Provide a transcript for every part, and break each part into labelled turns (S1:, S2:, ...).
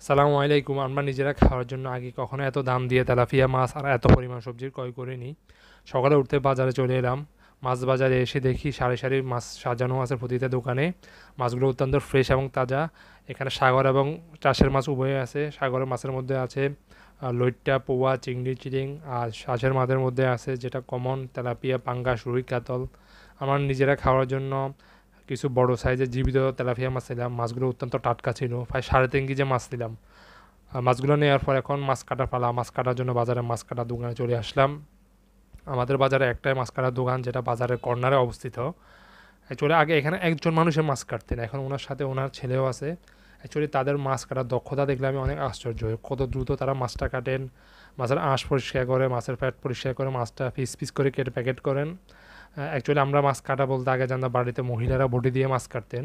S1: সালামু আলাইকুম। আমরা নিজেরা খাওয়ার জন্য আগে কখনো এত দাম দিয়ে তেলাপিয়া মাছ আর এত পরিমাণ সবজির ক্রয় করিনি। সকালে উঠতে বাজারে চলে এলাম। মাছ বাজারে এসে দেখি সারি সারি মাছ সাজানো আছে প্রতিটা দোকানে। মাছগুলো অত্যন্ত ফ্রেশ এবং তাজা। এখানে সাগর এবং চাষের মাছ উভয় আছে। সাগরের মাছের মধ্যে আছে লইট্টা, পোয়া, চিংড়ি, চিরিং। আর চাষের মাছের মধ্যে আছে যেটা কমন তেলাপিয়া, পাঙ্গাস, রুই, কাতল। আমার নিজেরা খাওয়ার জন্য কিছু বড় সাইজের জীবিত তেলাপিয়া মাছ নিলাম। মাছগুলো অত্যন্ত টাটকা ছিল। প্রায় 3.5 কেজি মাছ নিলাম। মাছগুলো নেওয়ার পর এখন মাছ কাটা পালা। মাছ কাটার জন্য বাজারে মাছ কাটার দোকানে চলে আসলাম। আমাদের বাজারে একটাই মাছ কাটার দোকান, যেটা বাজারের কর্নারে অবস্থিত। অ্যাকচুয়ালি আগে এখানে একজন মানুষের মাছ কাটতেন, এখন ওনার সাথে ওনার ছেলেও আছে। অ্যাকচুয়ালি তাদের মাছ কাটার দক্ষতা দেখলে আমি অনেক আশ্চর্য হই, কত দ্রুত তারা মাছটা কাটেন। মাছের আঁশ পরিষ্কার করে, মাছের পেট পরিষ্কার করে, মাছটা পিস পিস করে কেটে প্যাকেট করেন। অ্যাকচুয়ালি আমরা মাছ কাটা বলতে আগে জানতাম বাড়িতে মহিলারা বটি দিয়ে মাছ কাটতেন।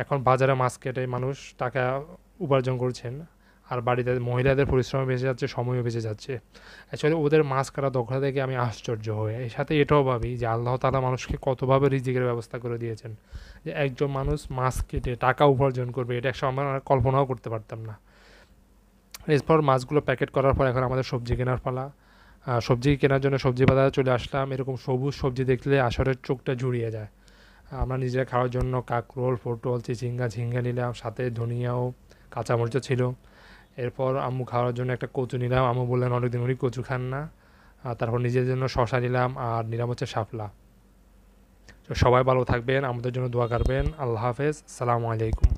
S1: এখন বাজারে মাছ কেটে মানুষ টাকা উপার্জন করছেন। আর বাড়িতে মহিলাদের পরিশ্রম বেঁচে যাচ্ছে, সময়ও বেঁচে যাচ্ছে। অ্যাকচুয়ালি ওদের মাছ কাটা দক্ষতা দেখে আমি আশ্চর্য হই। এর সাথে এটাও ভাবি যে আল্লাহ তাআলা মানুষকে কতভাবে রিজিকের ব্যবস্থা করে দিয়েছেন, যে একজন মানুষ মাছ কেটে টাকা উপার্জন করবে, এটা একসময় আমরা কল্পনাও করতে পারতাম না। এরপর মাছগুলো প্যাকেট করার পর এখন আমাদের সবজি কেনার পালা। সবজি কেনার জন্য সবজি বাজারে চলে আসলাম। এরকম সবুজ সবজি দেখলে আসলে চোখটা জুড়িয়ে যায়। আমরা নিজেরা খাওয়ার জন্য কাঁকরোল, পটল, চিচিঙ্গা, ঝিঙ্গা নিলাম, সাথে ধনিয়াও, কাঁচামরিচও ছিল। এরপর আম্মু খাওয়ার জন্য একটা কচু নিলাম। আম্মু বললেন অনেকদিন উনি কচু খান না। তারপর নিজের জন্য শশা নিলাম আর নিলাম হচ্ছে শাপলা। তো সবাই ভালো থাকবেন, আমাদের জন্য দোয়া করবেন। আল্লাহ হাফেজ, সালামু আলাইকুম।